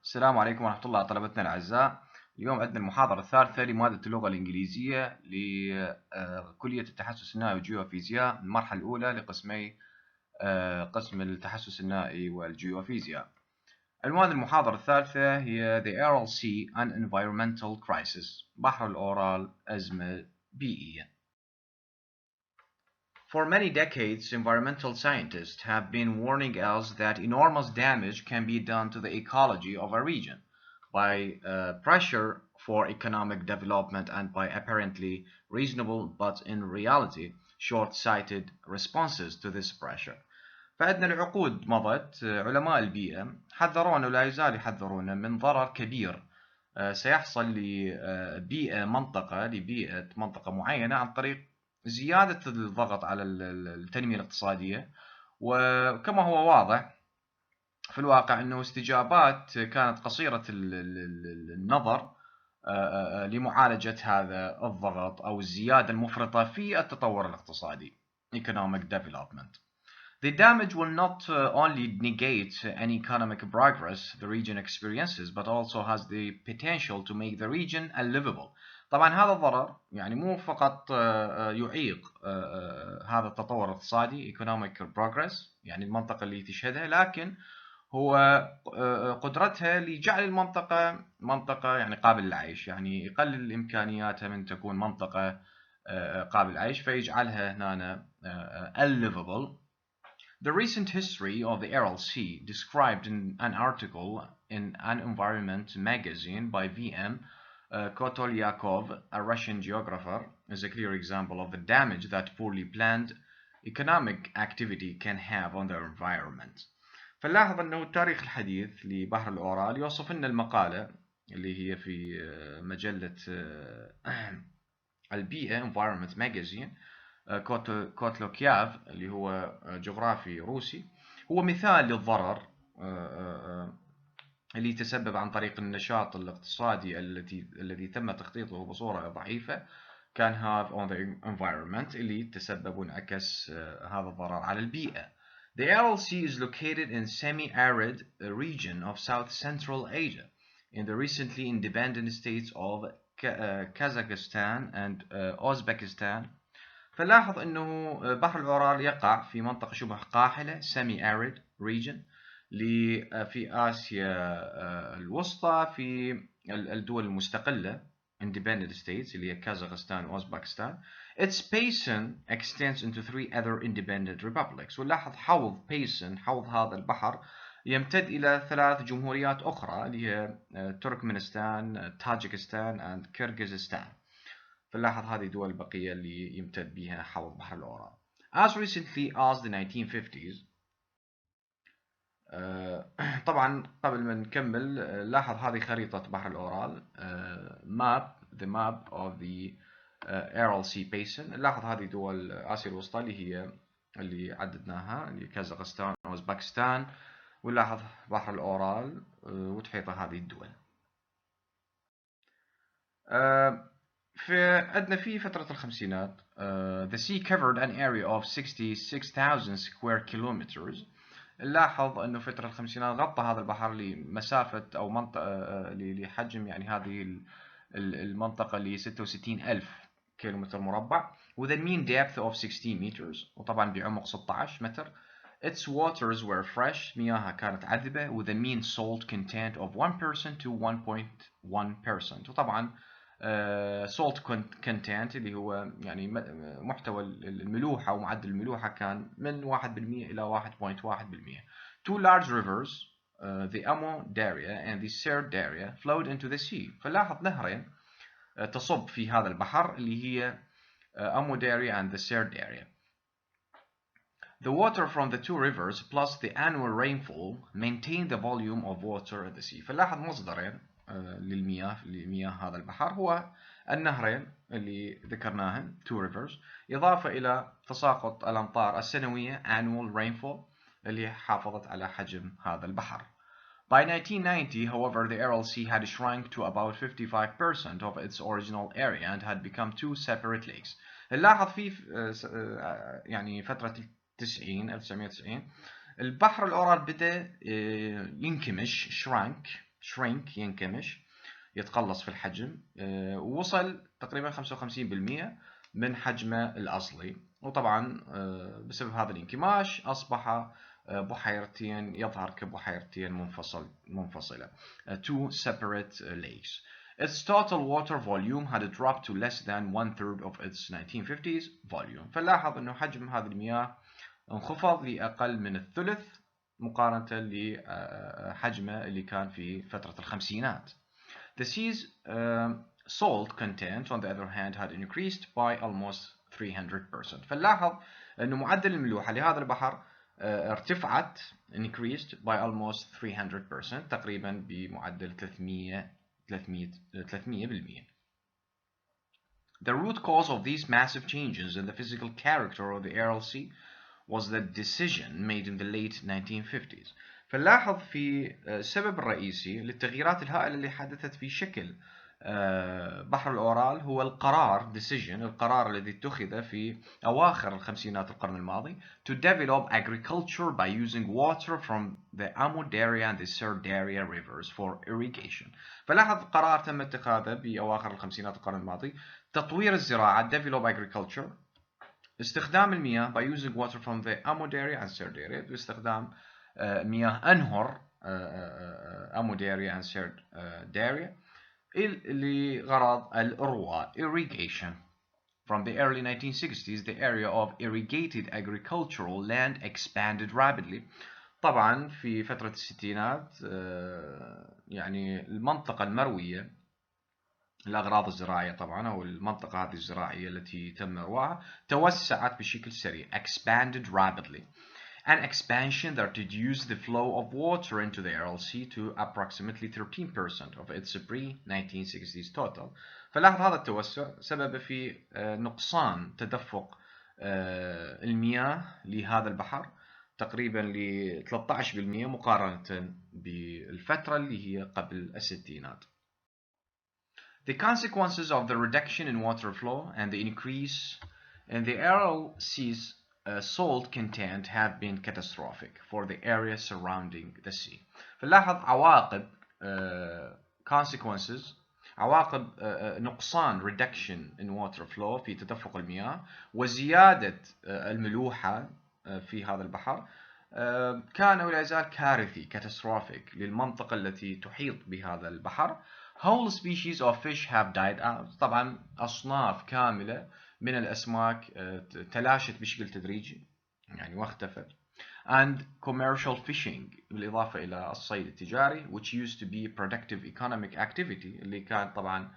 السلام عليكم ورحمة الله طلبتنا الأعزاء. اليوم عندنا المحاضرة الثالثة لمادة اللغة الإنجليزية لكلية التحسس النائي والجيوفيزياء، المرحلة الأولى لقسمي قسم التحسس النائي والجيوفيزياء. عنوان المحاضرة الثالثة هي The Aral Sea and Environmental Crisis، بحر الأورال أزمة بيئية. For many decades, environmental scientists have been warning us that enormous damage can be done to the ecology of a region by pressure for economic development and by apparently reasonable but in reality short-sighted responses to this pressure. فعندنا العقود مضت علماء البيئة حذرونا ولا يزال يحذرونا من ضرر كبير سيحصل لبيئة منطقة معينة عن طريق زيادة الضغط على التنمية الاقتصادية. وكما هو واضح في الواقع أنه استجابات كانت قصيرة النظر لمعالجة هذا الضغط أو الزيادة المفرطة في التطور الاقتصادي economic development. The damage will not only negate any economic progress the region experiences but also has the potential to make the region unlivable. طبعا هذا الضرر يعني مو فقط يعيق هذا التطور الاقتصادي economic progress يعني المنطقة اللي تشهدها، لكن هو قدرتها لجعل المنطقة منطقة يعني قابل للعيش، يعني يقلل إمكانياتها من تكون منطقة قابل للعيش فيجعلها هنا unlivable. The recent history of the Aral Sea, described in an article in An Environment magazine by V.M. Kotolyakov, a Russian geographer, is a clear example of the damage that poorly planned economic activity can have on the environment. فنلاحظ أنه التاريخ الحديث لبحر الأورال يوصف لنا المقالة اللي هي في مجلة البيئة Environment magazine كوتلوكياف اللي هو جغرافي روسي، هو مثال للضرر اللي يتسبب عن طريق النشاط الاقتصادي الذي تم تخطيطه بصورة ضعيفة كان have on the environment اللي تسبب وانعكس هذا الضرر على البيئة. The Aral Sea is located in semi-arid region of South Central Asia in the recently independent states of Kazakhstan and Uzbekistan. فلاحظ أنه بحر الأورال يقع في منطقة شبه قاحلة semi-arid region في آسيا الوسطى في الدول المستقلة independent states اللي هي كازاخستان وأوزبكستان. Its basin extends into 3 other independent republics. ولاحظ حوض هذا البحر يمتد إلى 3 جمهوريات أخرى اللي هي تركمانستان، تاجيكستان and كيرغيزستان. فنلاحظ هذه الدول البقية اللي يمتد بها حوض بحر الأورال. As recently as the 1950s. طبعا قبل ما نكمل لاحظ هذه خريطة بحر الأورال the map of the Aral Sea Basin. لاحظ هذه دول آسيا الوسطى اللي عددناها اللي كازاخستان وأوزبكستان، ونلاحظ بحر الأورال وتحيطه هذه الدول. عندنا في فترة الخمسينات the sea covered an area of 66,000 square kilometers. نلاحظ أنه فترة الخمسينات غطى هذا البحر لمسافة أو منطقة لحجم يعني هذه المنطقة ل 66,000 كيلومتر مربع with a mean depth of 16 meters وطبعا بعمق 16 متر. Its waters were fresh، مياهها كانت عذبة with a mean salt content of 1% to 1.1%. وطبعا salt content اللي هو يعني محتوى الملوحة ومعدل الملوحة كان من 1% إلى 1.1%. Two large rivers, the Amo Daria and the Ser Daria, flowed into the sea. فلاحظ نهرين تصب في هذا البحر اللي هي Amo Daria and the Ser Daria. The water from the two rivers plus the annual rainfall maintain the volume of water at the sea. فلاحظ مصدرين لمياه هذا البحر هو النهرين اللي ذكرناهم two rivers، إضافة إلى تساقط الأمطار السنوية annual rainfall اللي حافظت على حجم هذا البحر. By 1990, however, the Aral Sea had shrunk to about 55% of its original area and had become 2 separate lakes. نلاحظ في يعني فترة 1990 البحر الأورال بدأ ينكمش shrunk shrink ينكمش، يتقلص في الحجم، ووصل تقريبا 55% من حجمه الأصلي. وطبعا بسبب هذا الانكماش أصبح بحيرتين، يظهر كبحيرتين منفصلة two separate lakes. Its total water volume had dropped to less than 1/3 of its 1950s volume. فنلاحظ أنه حجم هذه المياه انخفض لأقل من الثلث مقارنة لحجمه اللي كان في فترة الخمسينات. The sea's salt content on the other hand had increased by almost 300%. فنلاحظ أنه معدل الملوحة لهذا البحر ارتفعت increased by almost 300%، تقريبا بمعدل 300%. The root cause of these massive changes in the physical character of the Aral Sea was the decision made in the late 1950s. فنلاحظ في السبب الرئيسي للتغييرات الهائلة اللي حدثت في شكل بحر الأورال هو القرار الذي اتخذ في أواخر الخمسينات القرن الماضي to develop agriculture by using water from the Amu Darya and the Sir Darya rivers for irrigation. فلاحظ قرار تم اتخاذه بأواخر الخمسينات القرن الماضي تطوير الزراعة develop agriculture، استخدام المياه by using water from the Amu Darya and Sir Darya، باستخدام مياه أنهر Amu Darya and Sir Darya لغرض الإرواء irrigation. From the early 1960s, the area of irrigated agricultural land expanded rapidly. طبعا في فترة الستينات يعني المنطقة المروية الأغراض الزراعية طبعا أو المنطقة هذه الزراعية التي تم إرواها توسعت بشكل سريع expanded rapidly. An expansion that reduced the flow of water into the Aral Sea to approximately 13% of its pre-1960s total. فلاحظ هذا التوسع سبب في نقصان تدفق المياه لهذا البحر تقريبا ل 13% مقارنة بالفترة اللي هي قبل الستينات. The consequences of the reduction in water flow and the increase in the Aral Sea's salt content have been catastrophic for the area surrounding the sea. فنلاحظ عواقب consequences عواقب نقصان reduction in water flow في تدفق المياه وزيادة الملوحة في هذا البحر كان ولا يزال كارثي catastrophic للمنطقة التي تحيط بهذا البحر. Whole species of fish have died out. طبعا أصناف كاملة من الأسماك تلاشت بشكل تدريجي يعني واختفت. And commercial fishing بالإضافة إلى الصيد التجاري which used to be productive economic activity اللي كان طبعا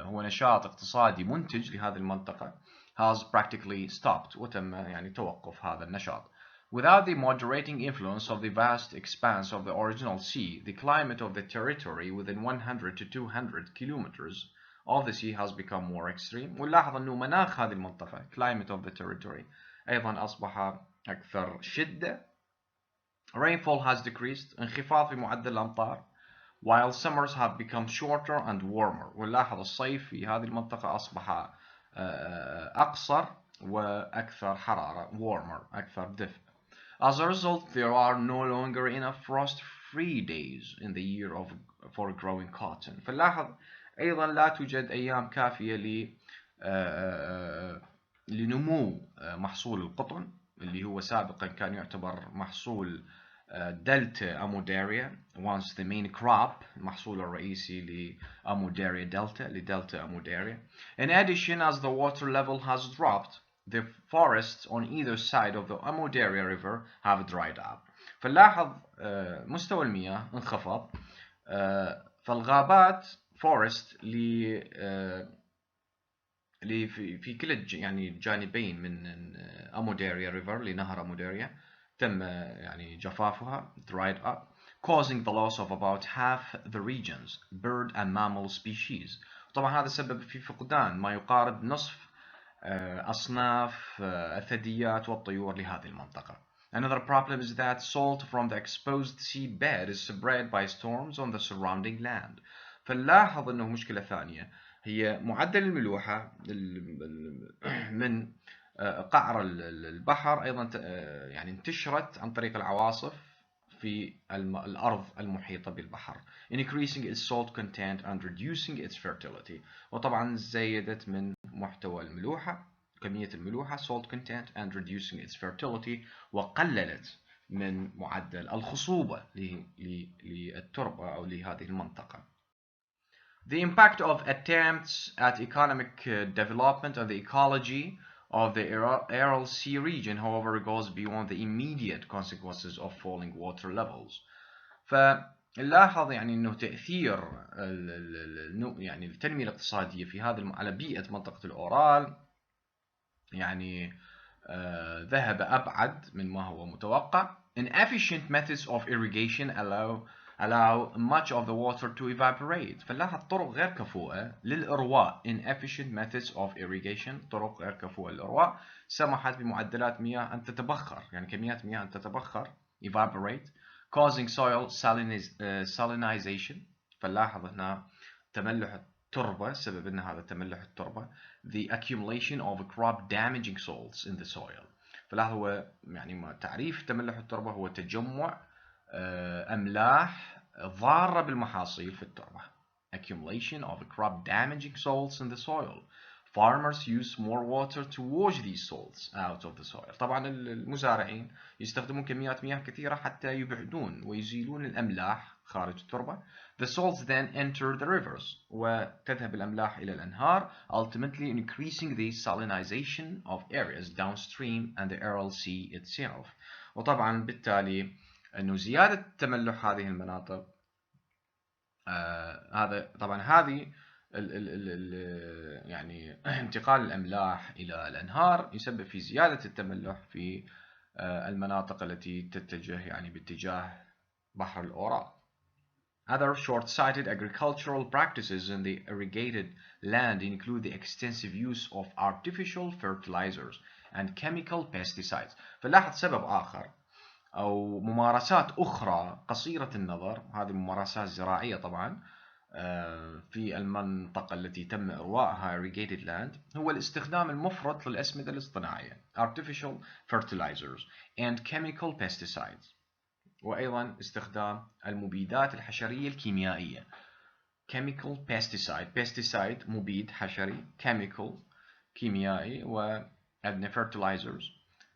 هو نشاط اقتصادي منتج لهذه المنطقة has practically stopped وتم يعني توقف هذا النشاط. Without the moderating influence of the vast expanse of the original sea, the climate of the territory within 100 to 200 kilometers of the sea has become more extreme. ونلاحظ أنه مناخ هذه المنطقة climate of the territory أيضا أصبح أكثر شدة. Rainfall has decreased انخفاض في معدل الأمطار while summers have become shorter and warmer. ونلاحظ الصيف في هذه المنطقة أصبح أقصر وأكثر حرارة warmer أكثر دفء. As a result, there are no longer enough frost-free days in the year for growing cotton. فنلاحظ أيضا لا توجد أيام كافية لنمو محصول القطن اللي هو سابقا كان يعتبر محصول دلتا أموداريا once the main crop المحصول الرئيسي لأموداريا دلتا لدلتا أموداريا. In addition, as the water level has dropped, the forests on either side of the Amu Darya River have dried up. فنلاحظ مستوى المياه انخفض فالغابات forest اللي في كل يعني جانبين من أمو داريا ريفر لنهر أمو داريا تم يعني جفافها dried up causing the loss of about half the region's bird and mammal species. طبعا هذا سبب في فقدان ما يقارب نصف أصناف الثدييات والطيور لهذه المنطقة. Another problem is that salt from the exposed seabed is spread by storms on the surrounding land. فنلاحظ أنه مشكلة ثانية هي معدل الملوحة من قعر البحر أيضا يعني انتشرت عن طريق العواصف في الأرض المحيطة بالبحر increasing its salt content and reducing its fertility. وطبعا زيدت من محتوى الملوحة، كمية الملوحة salt content and reducing its fertility، وقللت من معدل الخصوبة للتربة أو لهذه المنطقة. The impact of attempts at economic development on the ecology of the Aral Sea region, however, goes beyond the immediate consequences of falling water levels. فنلاحظ يعني انه تأثير يعني التنمية الاقتصادية في هذا على بيئة منطقة الأورال يعني ذهب أبعد من ما هو متوقع. Inefficient methods of irrigation allow much of the water to evaporate. فنلاحظ طرق غير كفؤة للإرواء. Inefficient methods of irrigation، طرق غير كفؤة للإرواء، سمحت بمعدلات مياه أن تتبخر، يعني كميات مياه أن تتبخر evaporate، causing soil salinization. فنلاحظ هنا تملح التربة، سبب أن هذا تملح التربة the accumulation of crop damaging salts in the soil. فلاحظ هو يعني تعريف تملح التربة هو تجمع أملاح ضارة بالمحاصيل في التربة. Accumulation of crop damaging salts in the soil. Farmers use more water to wash these salts out of the soil. طبعا المزارعين يستخدمون كميات مياه كثيرة حتى يبعدون ويزيلون الأملاح خارج التربة. The salts then enter the rivers، وتذهب الأملاح إلى الأنهار, ultimately increasing the salinization of areas downstream and the Aral Sea itself. وطبعا بالتالي أنه زيادة تملح هذه المناطق هذا طبعا هذه يعني انتقال الأملاح إلى الأنهار يسبب في زيادة التملح في المناطق التي تتجه يعني باتجاه بحر الأورال. Other short-sighted agricultural practices in the irrigated land include the extensive use of artificial fertilizers and chemical pesticides. فلاحظ سبب آخر أو ممارسات أخرى قصيرة النظر، هذه ممارسات زراعية طبعا في المنطقة التي تم إرواءها irrigated land، هو الاستخدام المفرط للأسمدة الاصطناعية artificial fertilizers and chemical pesticides، وأيضا استخدام المبيدات الحشرية الكيميائية chemical pesticide مبيد حشري، chemical كيميائي، و fertilizers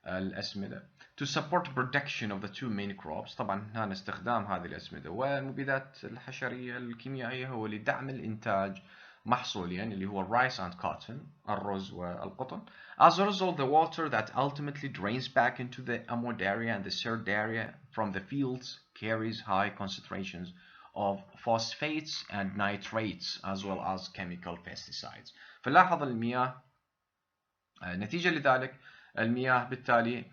الأسمدة to support production of the two main crops. طبعا هنا استخدام هذه الأسمدة والمبيدات الحشرية الكيميائية هو لدعم الإنتاج محصولين اللي هو rice and cotton، الرز والقطن. As a result, the water that ultimately drains back into the amod area and the serd area from the fields carries high concentrations of phosphates and nitrates as well as chemical pesticides. فلاحظ المياه نتيجة لذلك المياه بالتالي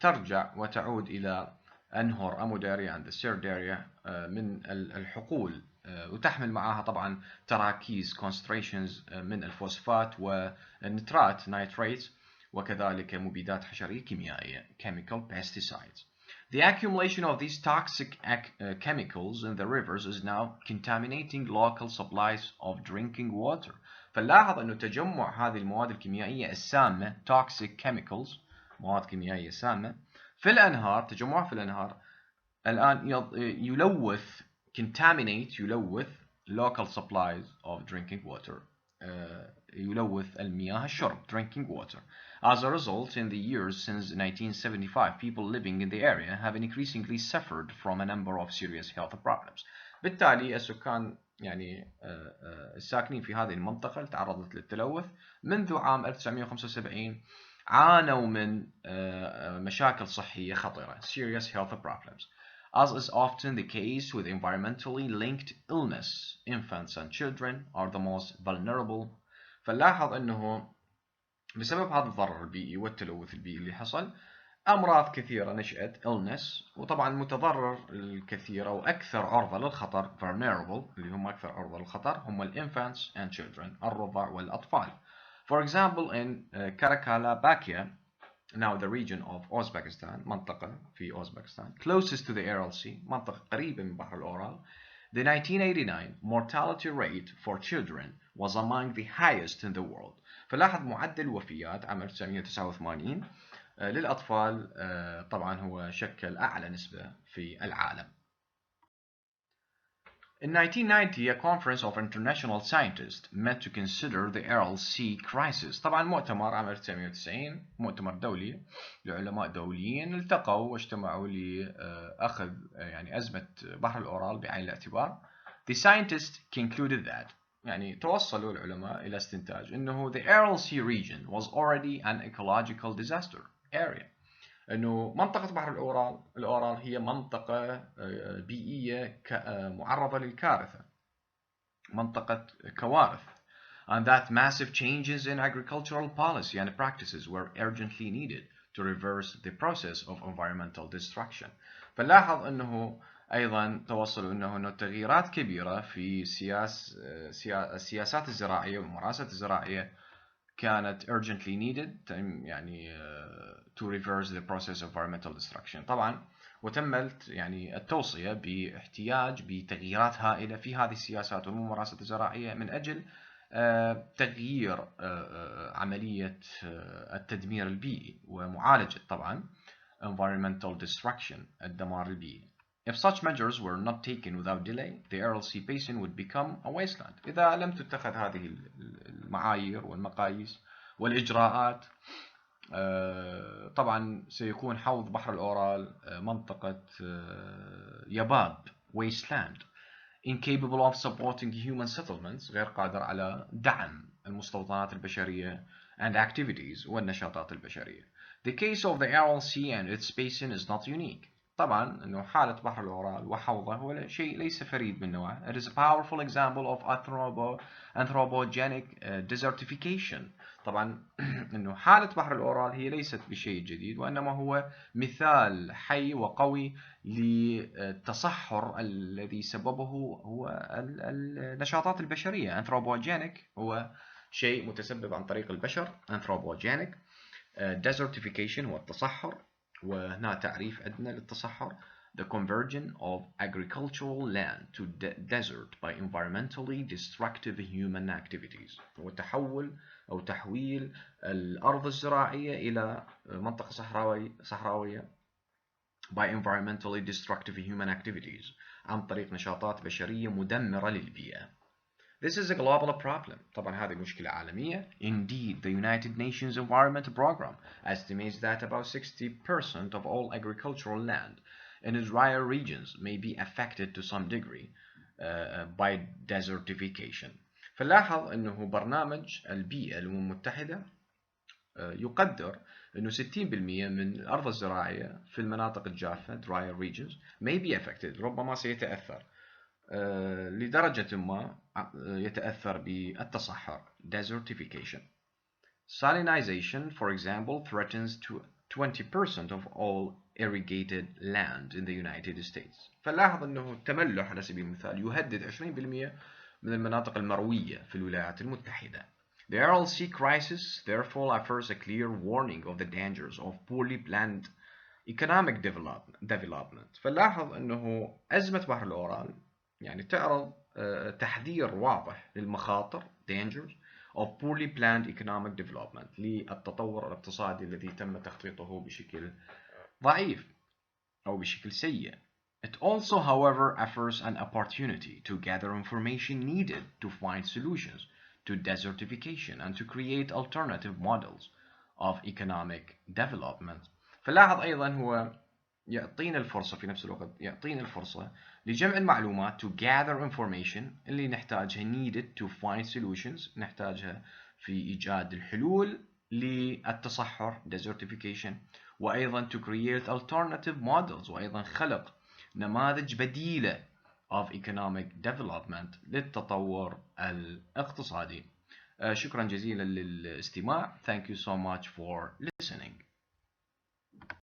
ترجع وتعود إلى أنهر أموداريا and the serd area من الحقول، وتحمل معها طبعا تراكيز concentrations من الفوسفات والنترات nitrates، وكذلك مبيدات حشرية كيميائية chemical pesticides. The accumulation of these toxic chemicals in the rivers is now contaminating local supplies of drinking water. فلاحظ أنه تجمع هذه المواد الكيميائية السامة toxic chemicals، مواد كيميائية سامة في الأنهار، تجمعها في الأنهار الآن يلوث contaminate يلوث local supplies of drinking water، يلوث المياه الشرب drinking water. As a result, in the years since 1975, people living in the area have increasingly suffered from a number of serious health problems. بالتالي السكان يعني الساكنين في هذه المنطقة تعرضت للتلوث منذ عام 1975 عانوا من مشاكل صحية خطيرة serious health problems. As is often the case with environmentally linked illness, infants and children are the most vulnerable. فلاحظ أنه بسبب هذا الضرر البيئي والتلوث البيئي اللي حصل أمراض كثيرة نشأت illness، وطبعا المتضرر الكثير أو أكثر عرضة للخطر vulnerable اللي هم أكثر عرضة للخطر هم infants and children، الرضع والأطفال. For example, in Karakalpakia, now the region of Uzbekistan، منطقة في أوزبكستان closest to the Aral Sea، منطقة قريبة من بحر الأورال، the 1989 mortality rate for children was among the highest in the world. فلاحظ معدل وفيات عام 1989 للأطفال طبعا هو شكل أعلى نسبة في العالم. In 1990, a conference of international scientists met to consider the Aral Sea crisis. طبعا مؤتمر عام 1990 مؤتمر دولي لعلماء دوليين التقوا واجتمعوا لأخذ يعني أزمة بحر الأورال بعين الاعتبار. The scientists concluded that يعني توصلوا العلماء إلى استنتاج أنه the Aral Sea region was already an ecological disaster area. انه منطقة بحر الأورال هي منطقة بيئية معرضة للكارثة، منطقة كوارث. And that massive changes in agricultural policy and practices were urgently needed to reverse the process of environmental destruction. فنلاحظ انه ايضا توصلوا انه تغييرات كبيرة في السياسات الزراعية والممارسات الزراعية كانت urgently needed يعني to reverse the process of environmental destruction. طبعا وتمت يعني التوصية باحتياج بتغييرات هائلة في هذه السياسات والممارسات الزراعية من أجل تغيير عملية التدمير البيئي ومعالجة طبعا environmental destruction الدمار البيئي. If such measures were not taken without delay, the Aral Sea basin would become a wasteland. إذا لم تتخذ هذه المعايير والمقاييس والإجراءات طبعا سيكون حوض بحر الأورال منطقة يباب wasteland incapable of supporting human settlements غير قادر على دعم المستوطنات البشرية and activities والنشاطات البشرية. The case of the Aral Sea and its basin is not unique. طبعا انه حالة بحر الأورال وحوضه هو شيء ليس فريد من نوعه. It is a powerful example of anthropogenic desertification. طبعا انه حالة بحر الأورال هي ليست بشيء جديد وانما هو مثال حي وقوي للتصحر الذي سببه هو النشاطات البشرية. anthropogenic هو شيء متسبب عن طريق البشر. anthropogenic desertification هو التصحر، وهنا تعريف عندنا للتصحر: the conversion of agricultural land to desert by environmentally destructive human activities. هو تحول أو تحويل الأرض الزراعية إلى منطقة صحراوية by environmentally destructive human activities عن طريق نشاطات بشرية مدمرة للبيئة. This is a global problem. طبعا هذه مشكلة عالمية. Indeed, the United Nations Environment Program estimates that about 60% of all agricultural land in drier regions may be affected to some degree by desertification. فنلاحظ أنه برنامج البيئة الأمم المتحدة يقدر أنه 60% من الأرض الزراعية في المناطق الجافة drier regions may be affected ربما سيتأثر لدرجة ما يتأثر بالتصحر desertification. Salinization, for example, threatens 20% of all irrigated land in the United States. فلاحظ أنه التملح على سبيل المثال يهدد 20% من المناطق المروية في الولايات المتحدة. The Aral Sea crisis therefore offers a clear warning of the dangers of poorly planned economic development. فلاحظ أنه أزمة بحر الأورال يعني تعرض تحذير واضح للمخاطر dangers of poorly planned economic development للتطور الاقتصادي الذي تم تخطيطه بشكل ضعيف أو بشكل سيء. It also, however, offers an opportunity to gather information needed to find solutions to desertification and to create alternative models of economic development. فلاحظ أيضا هو يعطينا الفرصة في نفس الوقت يعطينا الفرصة لجمع المعلومات to gather information اللي نحتاجها needed to find solutions نحتاجها في إيجاد الحلول للتصحر desertification وأيضا to create alternative models وأيضا خلق نماذج بديلة of economic development للتطور الاقتصادي. شكرا جزيلا للاستماع. Thank you so much for listening.